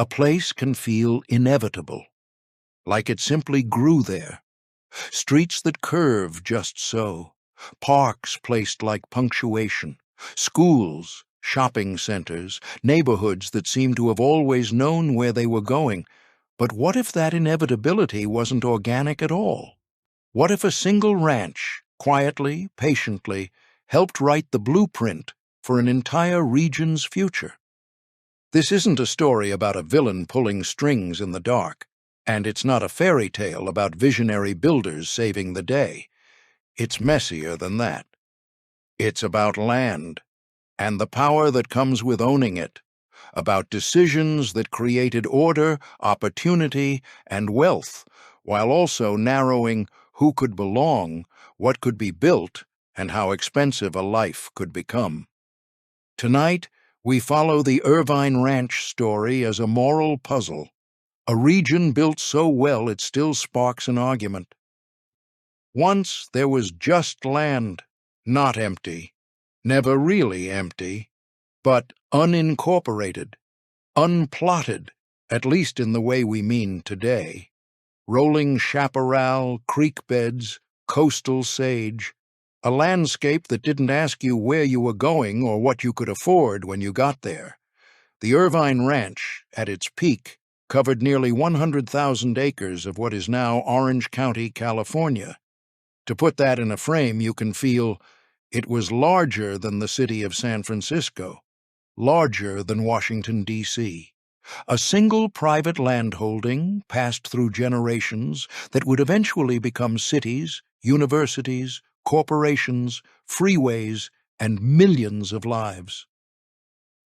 A place can feel inevitable, like it simply grew there. Streets that curve just so, parks placed like punctuation, schools, shopping centers, neighborhoods that seem to have always known where they were going. But what if that inevitability wasn't organic at all? What if a single ranch, quietly, patiently, helped write the blueprint for an entire region's future? This isn't a story about a villain pulling strings in the dark, and it's not a fairy tale about visionary builders saving the day. It's messier than that. It's about land, and the power that comes with owning it, about decisions that created order, opportunity, and wealth, while also narrowing who could belong, what could be built, and how expensive a life could become. Tonight, we follow the Irvine Ranch story as a moral puzzle, a region built so well it still sparks an argument. Once there was just land, not empty, never really empty, but unincorporated, unplotted, at least in the way we mean today. Rolling chaparral, creek beds, coastal sage, a landscape that didn't ask you where you were going or what you could afford when you got there. The Irvine Ranch, at its peak, covered nearly 100,000 acres of what is now Orange County, California. To put that in a frame, you can feel it was larger than the city of San Francisco, larger than Washington, D.C. A single private landholding passed through generations that would eventually become cities, universities, corporations, freeways, and millions of lives.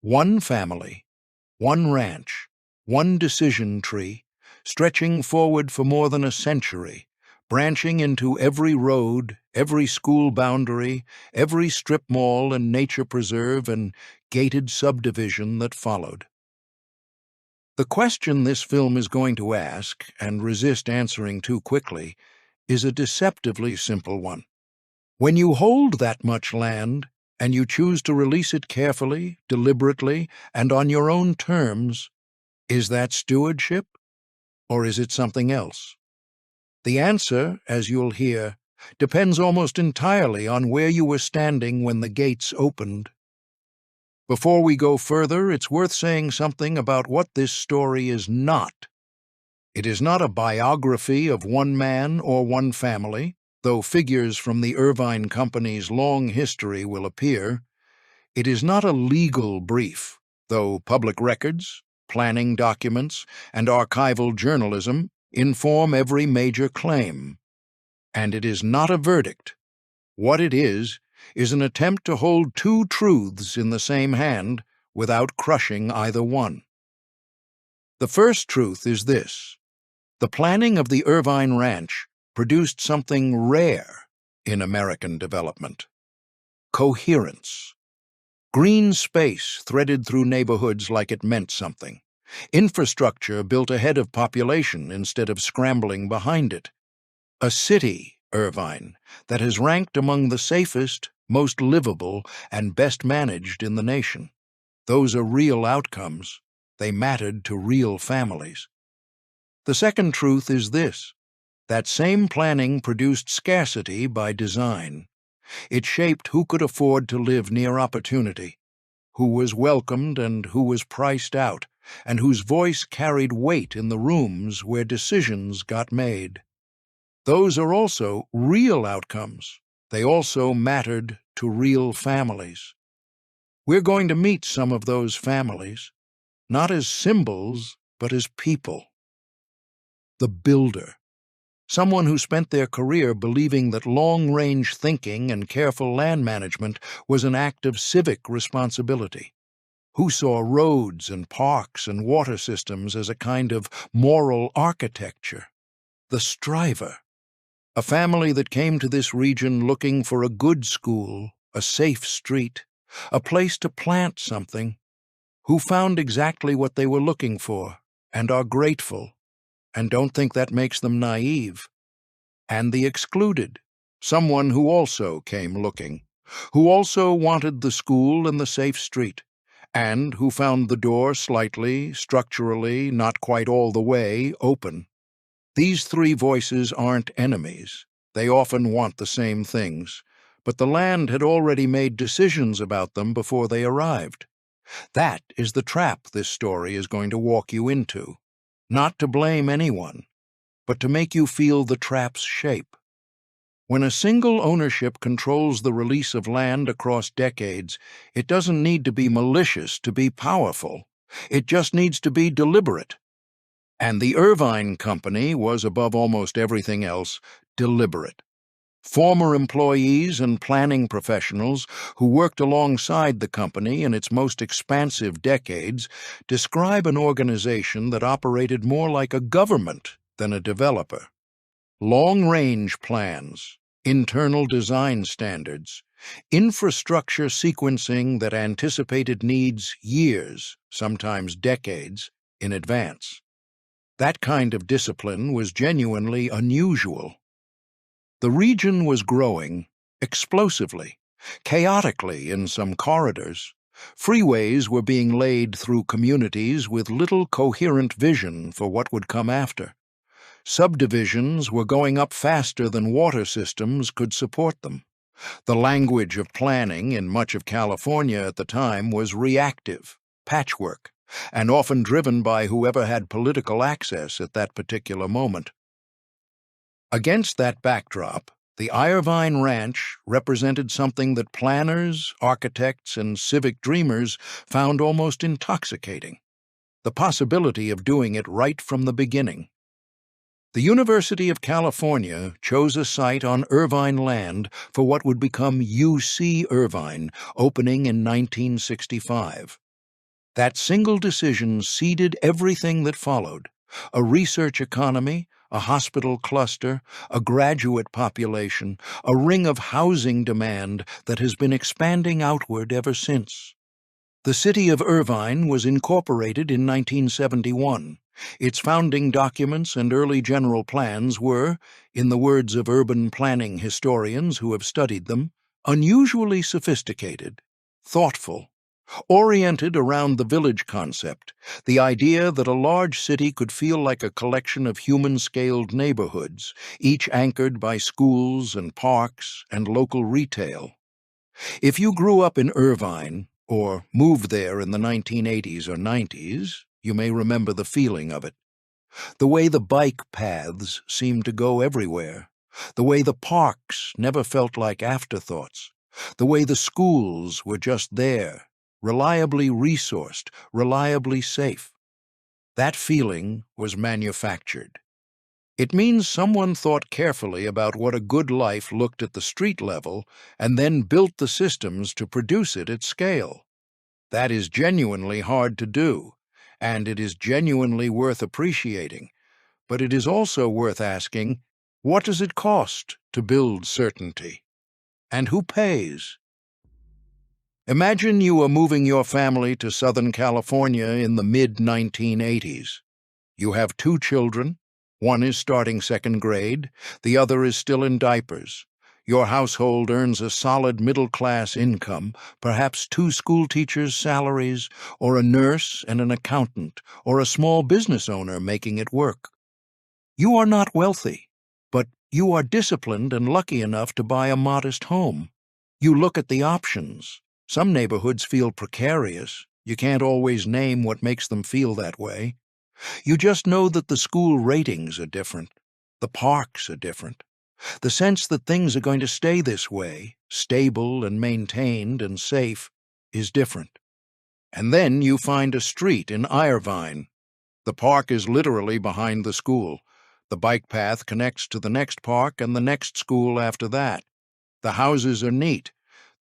One family, one ranch, one decision tree, stretching forward for more than a century, branching into every road, every school boundary, every strip mall and nature preserve and gated subdivision that followed. The question this film is going to ask, and resist answering too quickly, is a deceptively simple one. When you hold that much land, and you choose to release it carefully, deliberately, and on your own terms, is that stewardship, or is it something else? The answer, as you'll hear, depends almost entirely on where you were standing when the gates opened. Before we go further, it's worth saying something about what this story is not. It is not a biography of one man or one family, though figures from the Irvine Company's long history will appear. It is not a legal brief, though public records, planning documents, and archival journalism inform every major claim. And it is not a verdict. What it is an attempt to hold two truths in the same hand without crushing either one. The first truth is this: the planning of the Irvine Ranch produced something rare in American development: coherence. Green space threaded through neighborhoods like it meant something. Infrastructure built ahead of population instead of scrambling behind it. A city, Irvine, that has ranked among the safest, most livable, and best managed in the nation. Those are real outcomes. They mattered to real families. The second truth is this: that same planning produced scarcity by design. It shaped who could afford to live near opportunity, who was welcomed and who was priced out, and whose voice carried weight in the rooms where decisions got made. Those are also real outcomes. They also mattered to real families. We're going to meet some of those families, not as symbols, but as people. The builder. Someone who spent their career believing that long-range thinking and careful land management was an act of civic responsibility. Who saw roads and parks and water systems as a kind of moral architecture. The striver. A family that came to this region looking for a good school, a safe street, a place to plant something. Who found exactly what they were looking for, and are grateful, and don't think that makes them naive. And the excluded, someone who also came looking, who also wanted the school and the safe street, and who found the door slightly, structurally, not quite all the way, open. These three voices aren't enemies. They often want the same things, but the land had already made decisions about them before they arrived. That is the trap this story is going to walk you into. Not to blame anyone, but to make you feel the trap's shape. When a single ownership controls the release of land across decades, it doesn't need to be malicious to be powerful. It just needs to be deliberate. And the Irvine Company was, above almost everything else, deliberate. Former employees and planning professionals who worked alongside the company in its most expansive decades describe an organization that operated more like a government than a developer. Long-range plans, internal design standards, infrastructure sequencing that anticipated needs years, sometimes decades, in advance. That kind of discipline was genuinely unusual. The region was growing explosively, chaotically in some corridors. Freeways were being laid through communities with little coherent vision for what would come after. Subdivisions were going up faster than water systems could support them. The language of planning in much of California at the time was reactive, patchwork, and often driven by whoever had political access at that particular moment. Against that backdrop, the Irvine Ranch represented something that planners, architects, and civic dreamers found almost intoxicating: the possibility of doing it right from the beginning. The University of California chose a site on Irvine land for what would become UC Irvine, opening in 1965. That single decision seeded everything that followed: a research economy, a hospital cluster, a graduate population, a ring of housing demand that has been expanding outward ever since. The city of Irvine was incorporated in 1971. Its founding documents and early general plans were, in the words of urban planning historians who have studied them, unusually sophisticated, thoughtful, oriented around the village concept, the idea that a large city could feel like a collection of human-scaled neighborhoods, each anchored by schools and parks and local retail. If you grew up in Irvine, or moved there in the 1980s or 90s, you may remember the feeling of it. The way the bike paths seemed to go everywhere, the way the parks never felt like afterthoughts, the way the schools were just there, reliably resourced, reliably safe. That feeling was manufactured. It means someone thought carefully about what a good life looked at the street level and then built the systems to produce it at scale. That is genuinely hard to do, and it is genuinely worth appreciating, but it is also worth asking, what does it cost to build certainty? And who pays? Imagine you are moving your family to Southern California in the mid-1980s. You have 2 children. One is starting 2nd grade, the other is still in diapers. Your household earns a solid middle-class income, perhaps 2 school teachers' salaries, or a nurse and an accountant, or a small business owner making it work. You are not wealthy, but you are disciplined and lucky enough to buy a modest home. You look at the options. Some neighborhoods feel precarious. You can't always name what makes them feel that way. You just know that the school ratings are different. The parks are different. The sense that things are going to stay this way, stable and maintained and safe, is different. And then you find a street in Irvine. The park is literally behind the school. The bike path connects to the next park and the next school after that. The houses are neat.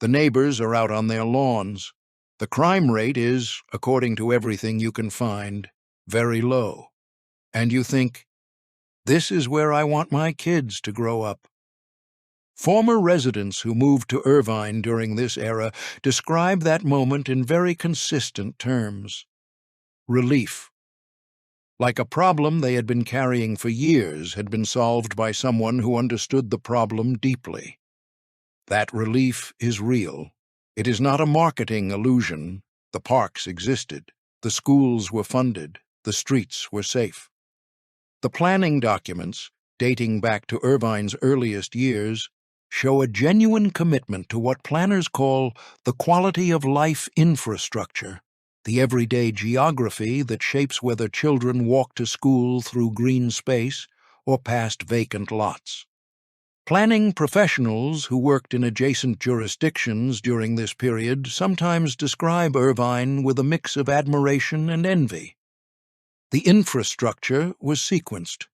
The neighbors are out on their lawns. The crime rate is, according to everything you can find, very low. And you think, this is where I want my kids to grow up. Former residents who moved to Irvine during this era describe that moment in very consistent terms. Relief. Like a problem they had been carrying for years had been solved by someone who understood the problem deeply. That relief is real. It is not a marketing illusion. The parks existed, the schools were funded, the streets were safe. The planning documents, dating back to Irvine's earliest years, show a genuine commitment to what planners call the quality of life infrastructure, the everyday geography that shapes whether children walk to school through green space or past vacant lots. Planning professionals who worked in adjacent jurisdictions during this period sometimes describe Irvine with a mix of admiration and envy. The infrastructure was sequenced.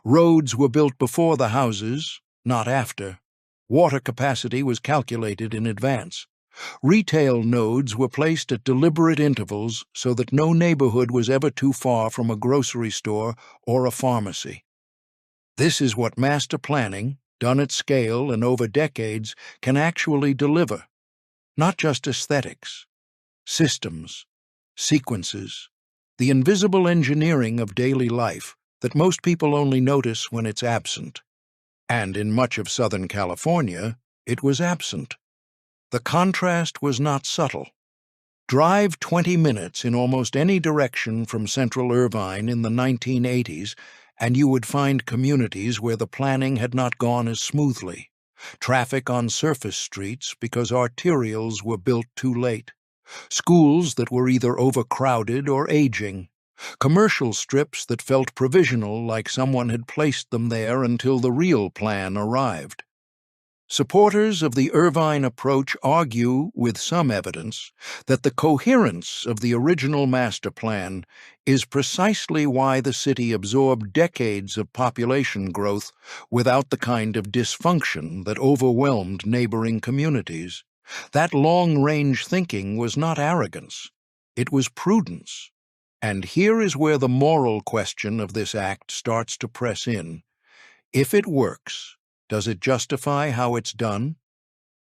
Roads were built before the houses, not after. Water capacity was calculated in advance. Retail nodes were placed at deliberate intervals so that no neighborhood was ever too far from a grocery store or a pharmacy. This is what master planning, done at scale and over decades, can actually deliver. Not just aesthetics, systems, sequences, the invisible engineering of daily life that most people only notice when it's absent. And in much of Southern California, it was absent. The contrast was not subtle. Drive 20 minutes in almost any direction from central Irvine in the 1980s, and you would find communities where the planning had not gone as smoothly. Traffic on surface streets because arterials were built too late. Schools that were either overcrowded or aging. Commercial strips that felt provisional, like someone had placed them there until the real plan arrived. Supporters of the Irvine approach argue, with some evidence, that the coherence of the original master plan is precisely why the city absorbed decades of population growth without the kind of dysfunction that overwhelmed neighboring communities. That long-range thinking was not arrogance, it was prudence. And here is where the moral question of this act starts to press in. If it works, does it justify how it's done?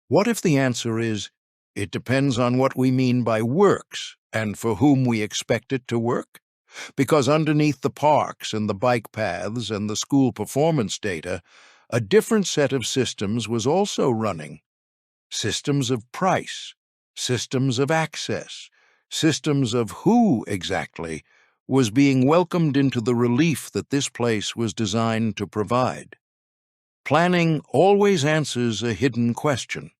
What if the answer is, it depends on what we mean by works and for whom we expect it to work? Because underneath the parks and the bike paths and the school performance data, a different set of systems was also running. Systems of price, systems of access, systems of who exactly was being welcomed into the relief that this place was designed to provide. Planning always answers a hidden question,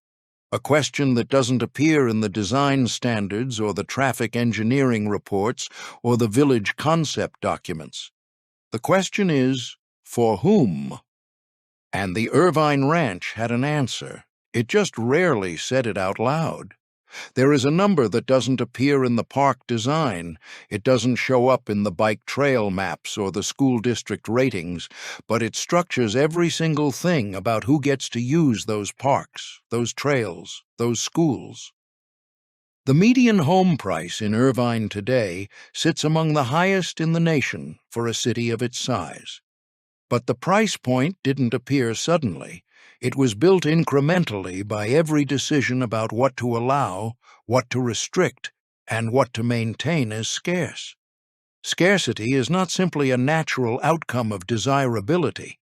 a question that doesn't appear in the design standards or the traffic engineering reports or the village concept documents. The question is, for whom? And the Irvine Ranch had an answer. It just rarely said it out loud. There is a number that doesn't appear in the park design. It doesn't show up in the bike trail maps or the school district ratings, but it structures every single thing about who gets to use those parks, those trails, those schools. The median home price in Irvine today sits among the highest in the nation for a city of its size. But the price point didn't appear suddenly. It was built incrementally by every decision about what to allow, what to restrict, and what to maintain as scarce. Scarcity is not simply a natural outcome of desirability.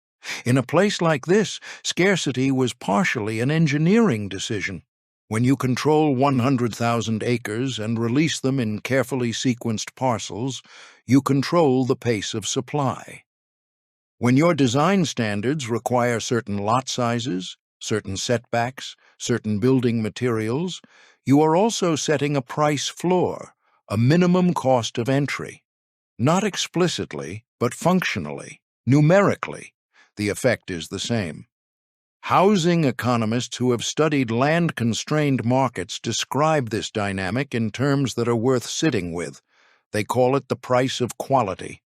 In a place like this, scarcity was partially an engineering decision. When you control 100,000 acres and release them in carefully sequenced parcels, you control the pace of supply. When your design standards require certain lot sizes, certain setbacks, certain building materials, you are also setting a price floor, a minimum cost of entry. Not explicitly, but functionally, numerically, the effect is the same. Housing economists who have studied land-constrained markets describe this dynamic in terms that are worth sitting with. They call it the price of quality.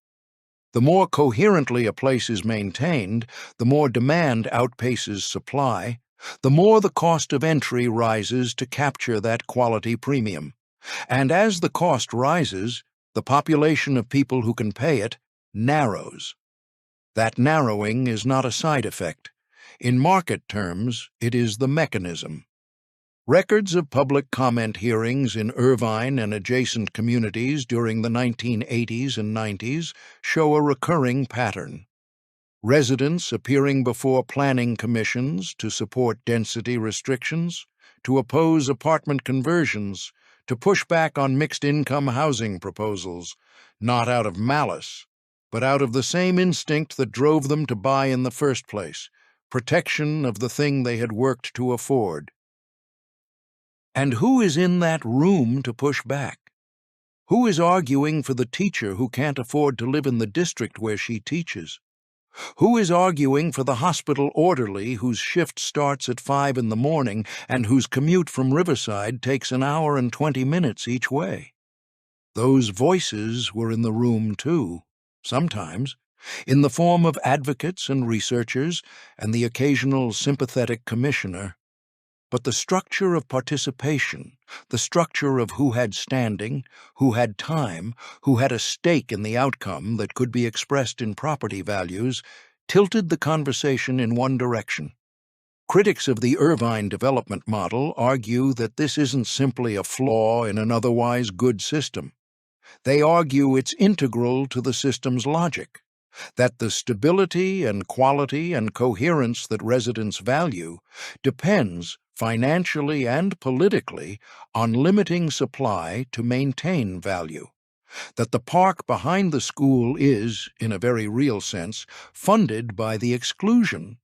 The more coherently a place is maintained, the more demand outpaces supply, the more the cost of entry rises to capture that quality premium. And as the cost rises, the population of people who can pay it narrows. That narrowing is not a side effect. In market terms, it is the mechanism. Records of public comment hearings in Irvine and adjacent communities during the 1980s and 90s show a recurring pattern. Residents appearing before planning commissions to support density restrictions, to oppose apartment conversions, to push back on mixed-income housing proposals, not out of malice, but out of the same instinct that drove them to buy in the first place, protection of the thing they had worked to afford. And who is in that room to push back? Who is arguing for the teacher who can't afford to live in the district where she teaches? Who is arguing for the hospital orderly whose shift starts at 5 in the morning and whose commute from Riverside takes an hour and 20 minutes each way? Those voices were in the room, too, sometimes, in the form of advocates and researchers and the occasional sympathetic commissioner. But the structure of participation, the structure of who had standing, who had time, who had a stake in the outcome that could be expressed in property values, tilted the conversation in one direction. Critics of the Irvine development model argue that this isn't simply a flaw in an otherwise good system. They argue it's integral to the system's logic, that the stability and quality and coherence that residents value depends, financially and politically, on limiting supply to maintain value, that the park behind the school is, in a very real sense, funded by the exclusion.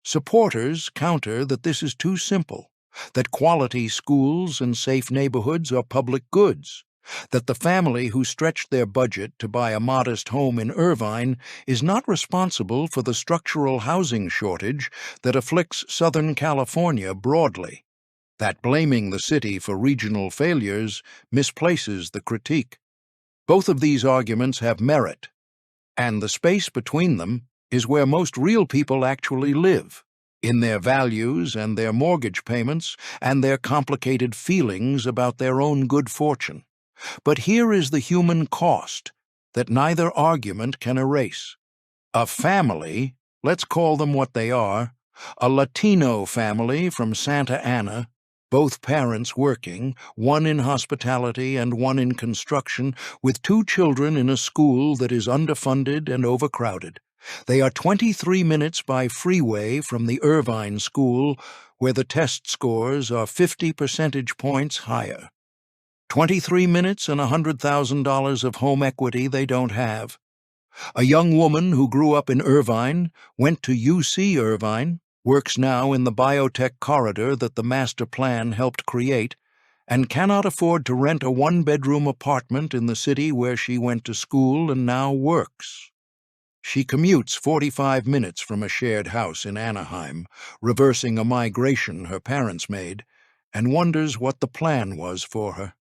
Supporters counter that this is too simple, that quality schools and safe neighborhoods are public goods, that the family who stretched their budget to buy a modest home in Irvine is not responsible for the structural housing shortage that afflicts Southern California broadly, that blaming the city for regional failures misplaces the critique. Both of these arguments have merit, and the space between them is where most real people actually live, in their values and their mortgage payments and their complicated feelings about their own good fortune. But here is the human cost that neither argument can erase. A family, let's call them what they are, a Latino family from Santa Ana, both parents working, one in hospitality and one in construction, with 2 children in a school that is underfunded and overcrowded. They are 23 minutes by freeway from the Irvine school, where the test scores are 50 percentage points higher. 23 minutes and $100,000 of home equity they don't have. A young woman who grew up in Irvine, went to UC Irvine, works now in the biotech corridor that the master plan helped create, and cannot afford to rent a 1-bedroom apartment in the city where she went to school and now works. She commutes 45 minutes from a shared house in Anaheim, reversing a migration her parents made, and wonders what the plan was for her.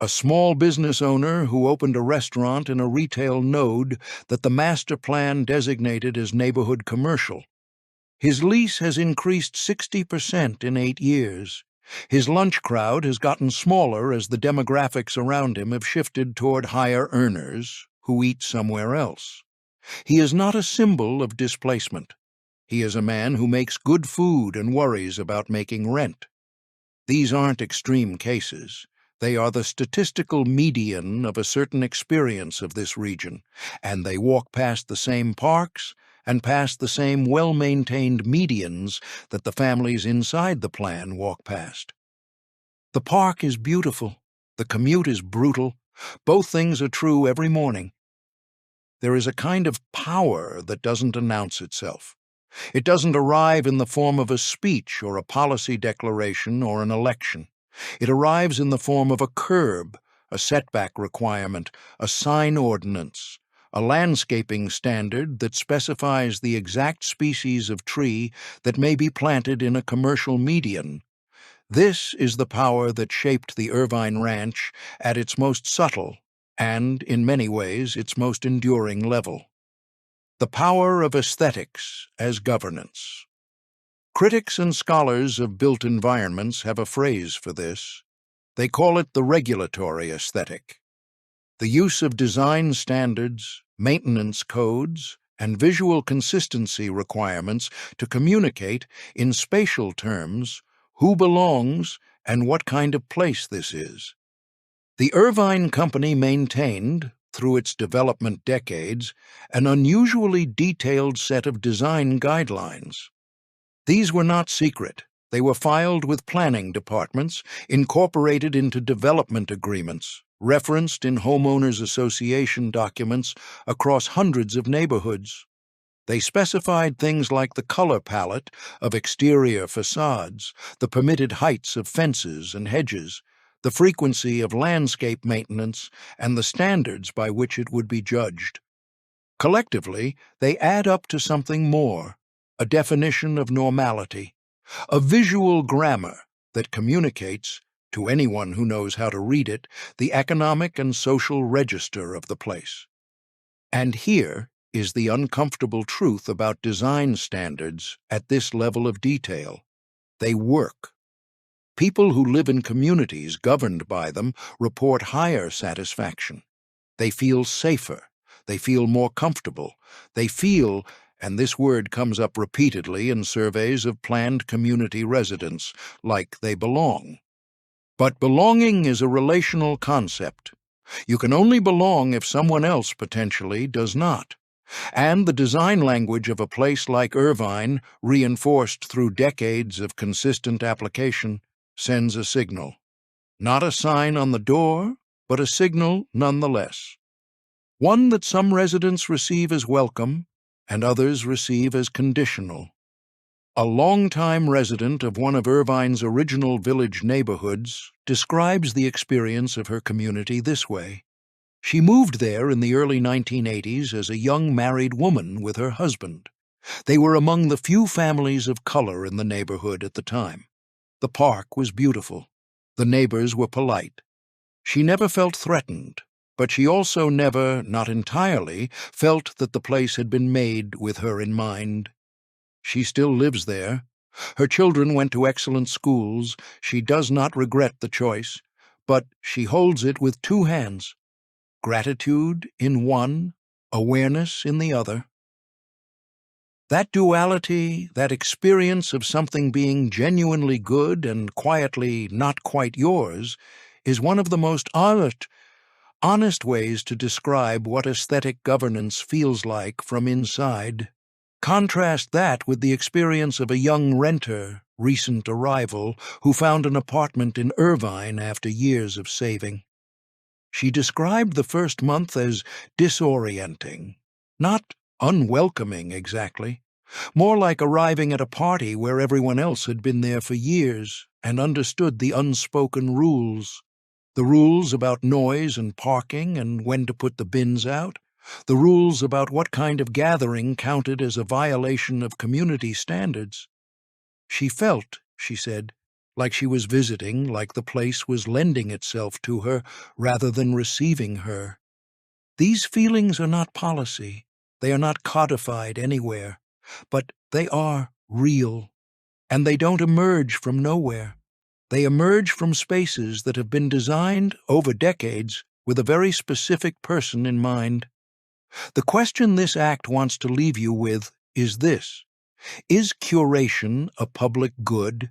A small business owner who opened a restaurant in a retail node that the master plan designated as neighborhood commercial. His lease has increased 60% in 8 years. His lunch crowd has gotten smaller as the demographics around him have shifted toward higher earners who eat somewhere else. He is not a symbol of displacement. He is a man who makes good food and worries about making rent. These aren't extreme cases. They are the statistical median of a certain experience of this region, and they walk past the same parks and past the same well-maintained medians that the families inside the plan walk past. The park is beautiful. The commute is brutal. Both things are true every morning. There is a kind of power that doesn't announce itself. It doesn't arrive in the form of a speech or a policy declaration or an election. It arrives in the form of a curb, a setback requirement, a sign ordinance, a landscaping standard that specifies the exact species of tree that may be planted in a commercial median. This is the power that shaped the Irvine Ranch at its most subtle and, in many ways, its most enduring level. The power of aesthetics as governance. Critics and scholars of built environments have a phrase for this. They call it the regulatory aesthetic. The use of design standards, maintenance codes, and visual consistency requirements to communicate, in spatial terms, who belongs and what kind of place this is. The Irvine Company maintained, through its development decades, an unusually detailed set of design guidelines. These were not secret. They were filed with planning departments, incorporated into development agreements, referenced in homeowners association documents across hundreds of neighborhoods. They specified things like the color palette of exterior facades, the permitted heights of fences and hedges, the frequency of landscape maintenance, and the standards by which it would be judged. Collectively, they add up to something more, a definition of normality, a visual grammar that communicates, to anyone who knows how to read it, the economic and social register of the place. And here is the uncomfortable truth about design standards at this level of detail. They work. People who live in communities governed by them report higher satisfaction. They feel safer. They feel more comfortable. They feel, and this word comes up repeatedly in surveys of planned community residents, like they belong. But belonging is a relational concept. You can only belong if someone else potentially does not. And the design language of a place like Irvine, reinforced through decades of consistent application, sends a signal. Not a sign on the door, but a signal nonetheless. One that some residents receive as welcome and others receive as conditional. A longtime resident of one of Irvine's original village neighborhoods describes the experience of her community this way. She moved there in the early 1980s as a young married woman with her husband. They were among the few families of color in the neighborhood at the time. The park was beautiful. The neighbors were polite. She never felt threatened, but she also never, not entirely, felt that the place had been made with her in mind. She still lives there. Her children went to excellent schools. She does not regret the choice, but she holds it with two hands. Gratitude in one, awareness in the other. That duality, that experience of something being genuinely good and quietly not quite yours, is one of the most honest ways to describe what aesthetic governance feels like from inside. Contrast that with the experience of a young renter, recent arrival, who found an apartment in Irvine after years of saving. She described the first month as disorienting, not unwelcoming exactly, more like arriving at a party where everyone else had been there for years and understood the unspoken rules. The rules about noise and parking and when to put the bins out. The rules about what kind of gathering counted as a violation of community standards. She felt, she said, like she was visiting, like the place was lending itself to her rather than receiving her. These feelings are not policy. They are not codified anywhere. But they are real. And they don't emerge from nowhere. They emerge from spaces that have been designed over decades with a very specific person in mind. The question this act wants to leave you with is this: is curation a public good?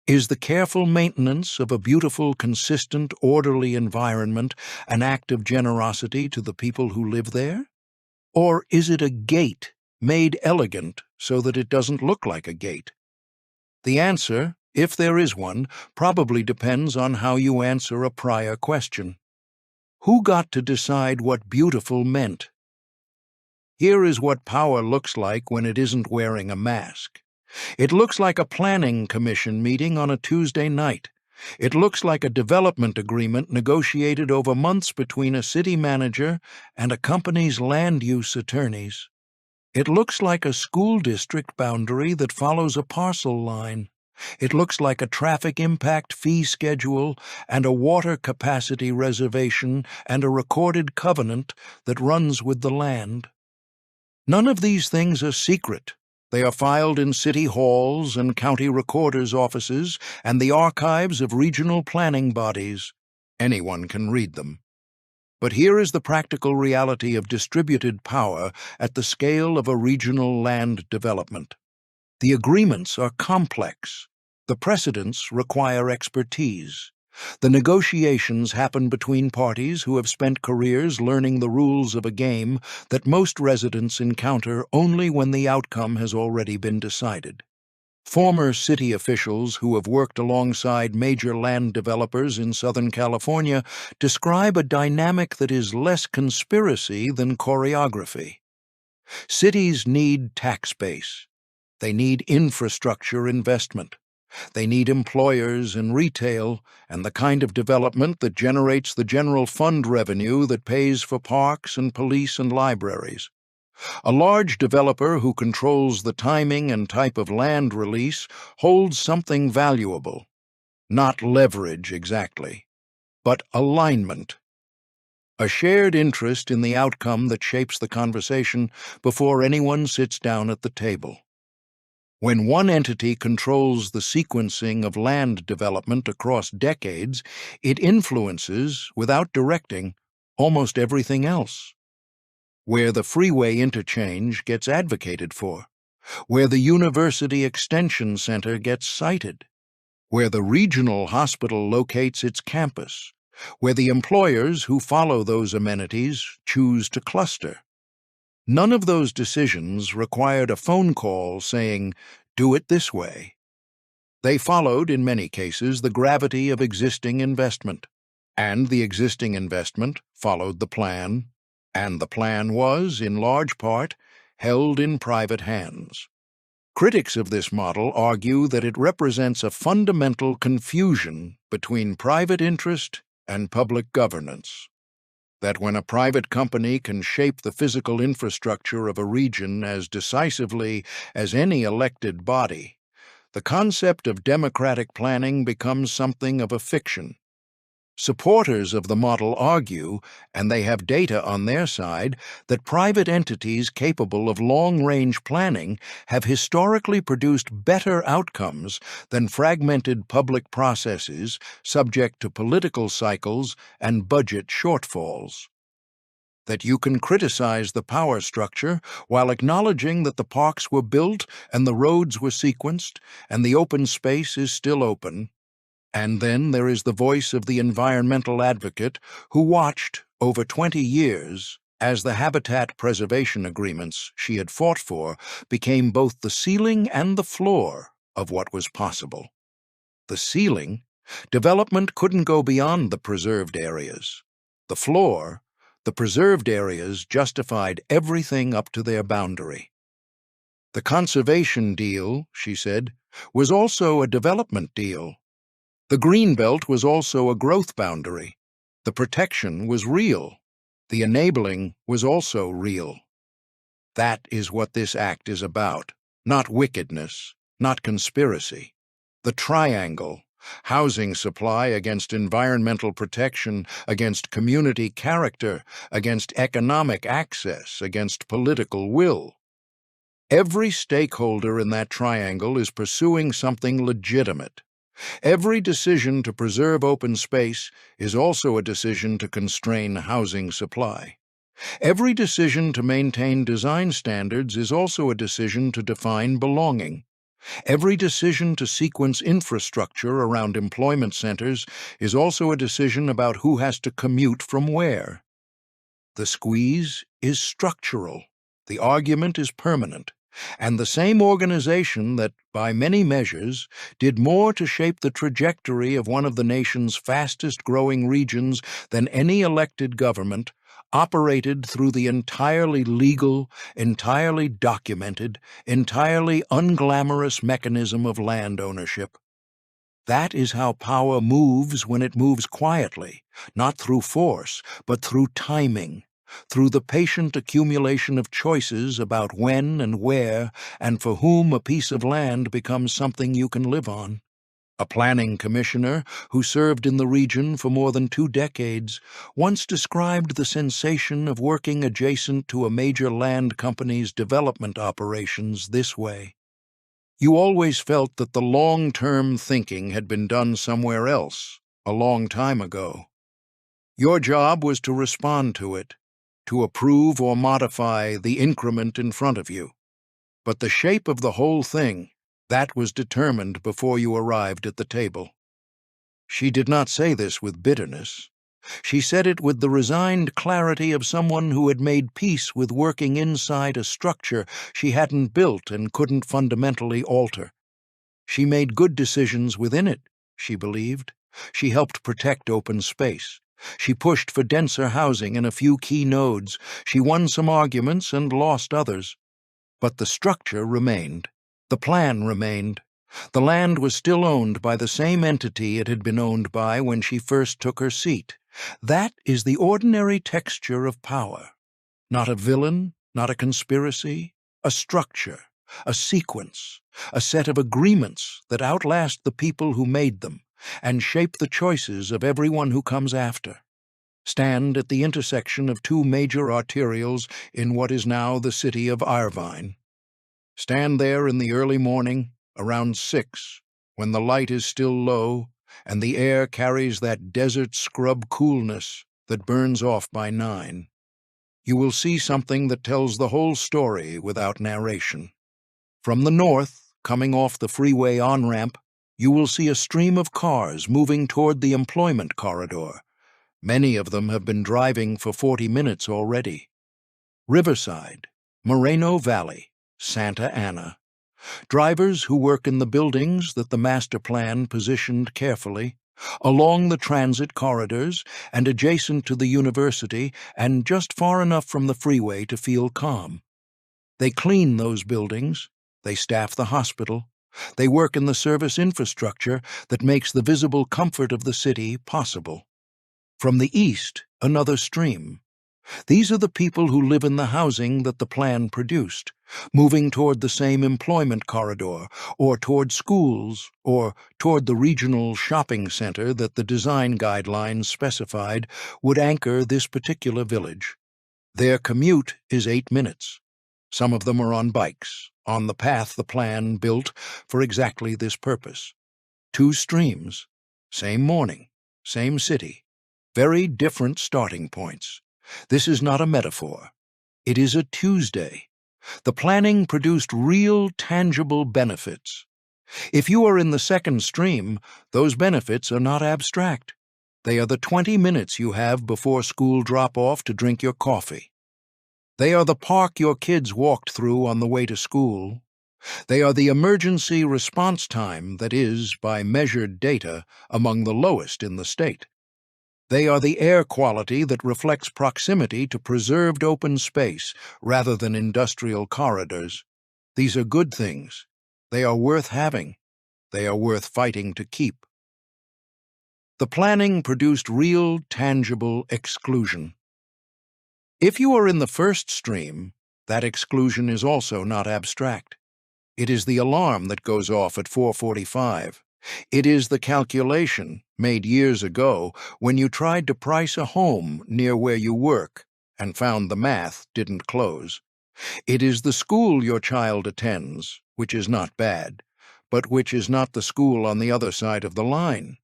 Is the careful maintenance of a beautiful, consistent, orderly environment an act of generosity to the people who live there? Or is it a gate made elegant so that it doesn't look like a gate? The answer, if there is one, probably depends on how you answer a prior question. Who got to decide what beautiful meant? Here is what power looks like when it isn't wearing a mask. It looks like a planning commission meeting on a Tuesday night. It looks like a development agreement negotiated over months between a city manager and a company's land use attorneys. It looks like a school district boundary that follows a parcel line. It looks like a traffic impact fee schedule and a water capacity reservation and a recorded covenant that runs with the land. None of these things are secret. They are filed in city halls and county recorders' offices and the archives of regional planning bodies. Anyone can read them. But here is the practical reality of distributed power at the scale of a regional land development. The agreements are complex. The precedents require expertise. The negotiations happen between parties who have spent careers learning the rules of a game that most residents encounter only when the outcome has already been decided. Former city officials who have worked alongside major land developers in Southern California describe a dynamic that is less conspiracy than choreography. Cities need tax base. They need infrastructure investment. They need employers and retail and the kind of development that generates the general fund revenue that pays for parks and police and libraries. A large developer who controls the timing and type of land release holds something valuable. Not leverage exactly, but alignment. A shared interest in the outcome that shapes the conversation before anyone sits down at the table. When one entity controls the sequencing of land development across decades, it influences, without directing, almost everything else. Where the freeway interchange gets advocated for, where the University Extension Center gets sited, where the regional hospital locates its campus, where the employers who follow those amenities choose to cluster. None of those decisions required a phone call saying, "Do it this way." They followed, in many cases, the gravity of existing investment. And the existing investment followed the plan, and the plan was, in large part, held in private hands. Critics of this model argue that it represents a fundamental confusion between private interest and public governance. That when a private company can shape the physical infrastructure of a region as decisively as any elected body, the concept of democratic planning becomes something of a fiction. Supporters of the model argue, and they have data on their side, that private entities capable of long-range planning have historically produced better outcomes than fragmented public processes subject to political cycles and budget shortfalls. That you can criticize the power structure while acknowledging that the parks were built and the roads were sequenced and the open space is still open. And then there is the voice of the environmental advocate who watched, over 20 years, as the habitat preservation agreements she had fought for became both the ceiling and the floor of what was possible. The ceiling, development couldn't go beyond the preserved areas. The floor, the preserved areas justified everything up to their boundary. The conservation deal, she said, was also a development deal. The Greenbelt was also a growth boundary. The protection was real. The enabling was also real. That is what this act is about, not wickedness, not conspiracy. The triangle, housing supply against environmental protection, against community character, against economic access, against political will. Every stakeholder in that triangle is pursuing something legitimate. Every decision to preserve open space is also a decision to constrain housing supply. Every decision to maintain design standards is also a decision to define belonging. Every decision to sequence infrastructure around employment centers is also a decision about who has to commute from where. The squeeze is structural. The argument is permanent. And the same organization that, by many measures, did more to shape the trajectory of one of the nation's fastest-growing regions than any elected government, operated through the entirely legal, entirely documented, entirely unglamorous mechanism of land ownership. That is how power moves when it moves quietly, not through force, but through timing, through the patient accumulation of choices about when and where and for whom a piece of land becomes something you can live on. A planning commissioner who served in the region for more than 2 decades once described the sensation of working adjacent to a major land company's development operations this way. You always felt that the long-term thinking had been done somewhere else, a long time ago. Your job was to respond to it, to approve or modify the increment in front of you. But the shape of the whole thing, that was determined before you arrived at the table. She did not say this with bitterness. She said it with the resigned clarity of someone who had made peace with working inside a structure she hadn't built and couldn't fundamentally alter. She made good decisions within it, she believed. She helped protect open space. She pushed for denser housing in a few key nodes. She won some arguments and lost others. But the structure remained. The plan remained. The land was still owned by the same entity it had been owned by when she first took her seat. That is the ordinary texture of power. Not a villain, not a conspiracy, a structure, a sequence, a set of agreements that outlast the people who made them and shape the choices of everyone who comes after. Stand at the intersection of two major arterials in what is now the city of Irvine. Stand there in the early morning, around 6, when the light is still low and the air carries that desert scrub coolness that burns off by 9. You will see something that tells the whole story without narration. From the north, coming off the freeway on-ramp, you will see a stream of cars moving toward the employment corridor. Many of them have been driving for 40 minutes already. Riverside, Moreno Valley, Santa Ana. Drivers who work in the buildings that the master plan positioned carefully, along the transit corridors and adjacent to the university and just far enough from the freeway to feel calm. They clean those buildings, they staff the hospital, they work in the service infrastructure that makes the visible comfort of the city possible. From the east, another stream. These are the people who live in the housing that the plan produced, moving toward the same employment corridor, or toward schools, or toward the regional shopping center that the design guidelines specified would anchor this particular village. Their commute is 8 minutes. Some of them are on bikes, on the path the plan built for exactly this purpose. 2 streams, same morning, same city, very different starting points. This is not a metaphor. It is a Tuesday. The planning produced real, tangible benefits. If you are in the second stream, those benefits are not abstract. They are the 20 minutes you have before school drop-off to drink your coffee. They are the park your kids walked through on the way to school. They are the emergency response time that is, by measured data, among the lowest in the state. They are the air quality that reflects proximity to preserved open space rather than industrial corridors. These are good things. They are worth having. They are worth fighting to keep. The planning produced real, tangible exclusion. If you are in the first stream, that exclusion is also not abstract. It is the alarm that goes off at 4:45. It is the calculation, made years ago, when you tried to price a home near where you work and found the math didn't close. It is the school your child attends, which is not bad, but which is not the school on the other side of the line.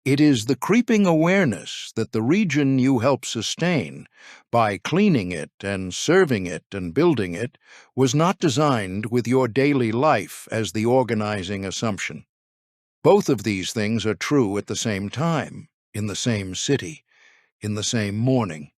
It is the creeping awareness that the region you help sustain, by cleaning it and serving it and building it, was not designed with your daily life as the organizing assumption. Both of these things are true at the same time, in the same city, in the same morning.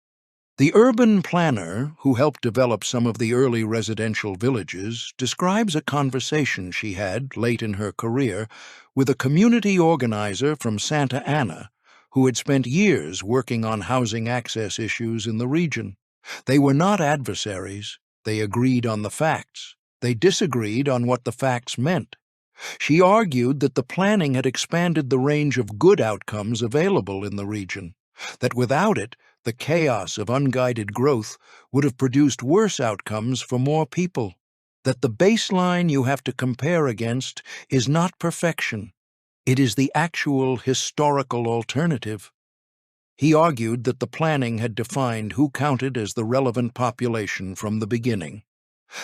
The urban planner, who helped develop some of the early residential villages, describes a conversation she had, late in her career, with a community organizer from Santa Ana who had spent years working on housing access issues in the region. They were not adversaries. They agreed on the facts. They disagreed on what the facts meant. She argued that the planning had expanded the range of good outcomes available in the region, that without it, the chaos of unguided growth would have produced worse outcomes for more people, that the baseline you have to compare against is not perfection. It is the actual historical alternative. He argued that the planning had defined who counted as the relevant population from the beginning,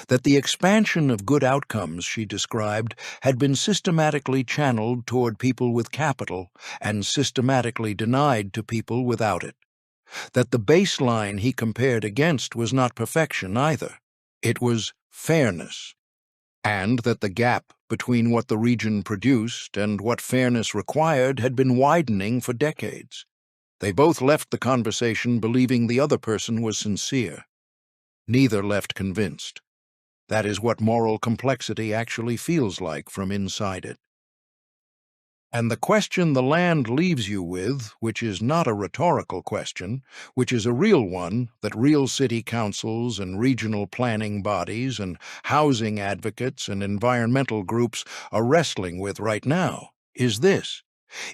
that the expansion of good outcomes she described had been systematically channeled toward people with capital and systematically denied to people without it, that the baseline he compared against was not perfection either. It was fairness, and that the gap between what the region produced and what fairness required had been widening for decades. They both left the conversation believing the other person was sincere. Neither left convinced. That is what moral complexity actually feels like from inside it. And the question the land leaves you with, which is not a rhetorical question, which is a real one that real city councils and regional planning bodies and housing advocates and environmental groups are wrestling with right now, is this.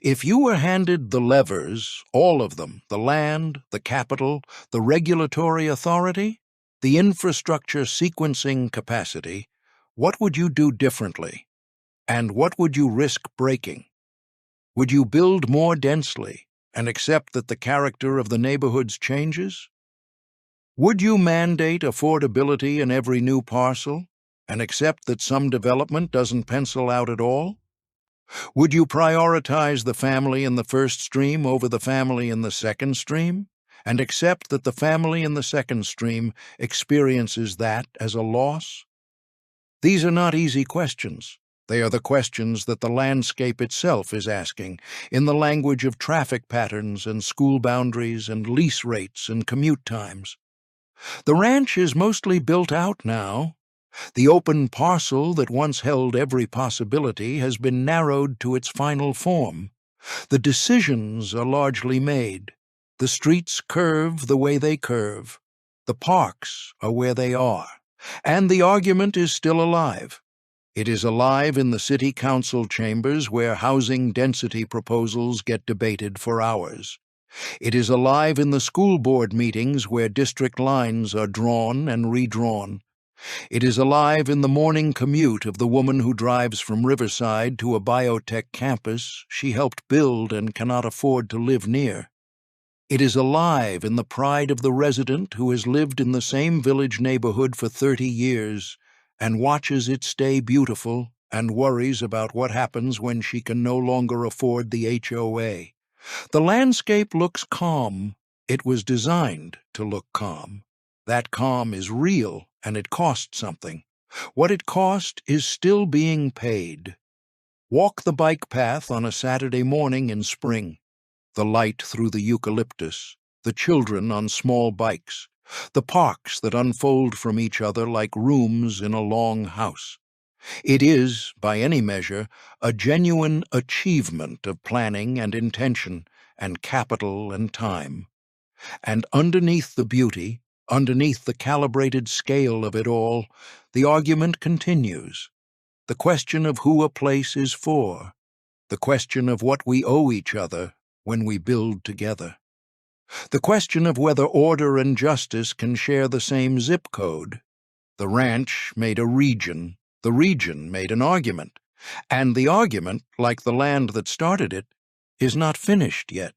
If you were handed the levers, all of them, the land, the capital, the regulatory authority, the infrastructure sequencing capacity, what would you do differently? And what would you risk breaking? Would you build more densely and accept that the character of the neighborhoods changes? Would you mandate affordability in every new parcel and accept that some development doesn't pencil out at all? Would you prioritize the family in the first stream over the family in the second stream and accept that the family in the second stream experiences that as a loss? These are not easy questions. They are the questions that the landscape itself is asking, in the language of traffic patterns and school boundaries and lease rates and commute times. The ranch is mostly built out now. The open parcel that once held every possibility has been narrowed to its final form. The decisions are largely made. The streets curve the way they curve. The parks are where they are. And the argument is still alive. It is alive in the city council chambers where housing density proposals get debated for hours. It is alive in the school board meetings where district lines are drawn and redrawn. It is alive in the morning commute of the woman who drives from Riverside to a biotech campus she helped build and cannot afford to live near. It is alive in the pride of the resident who has lived in the same village neighborhood for 30 years and watches it stay beautiful and worries about what happens when she can no longer afford the HOA. The landscape looks calm. It was designed to look calm. That calm is real, and it cost something. What it cost is still being paid. Walk the bike path on a Saturday morning in spring. The light through the eucalyptus, the children on small bikes, the parks that unfold from each other like rooms in a long house. It is, by any measure, a genuine achievement of planning and intention and capital and time. And underneath the beauty, underneath the calibrated scale of it all, the argument continues. The question of who a place is for, the question of what we owe each other when we build together, the question of whether order and justice can share the same zip code. The ranch made a region, the region made an argument, and the argument, like the land that started it, is not finished yet.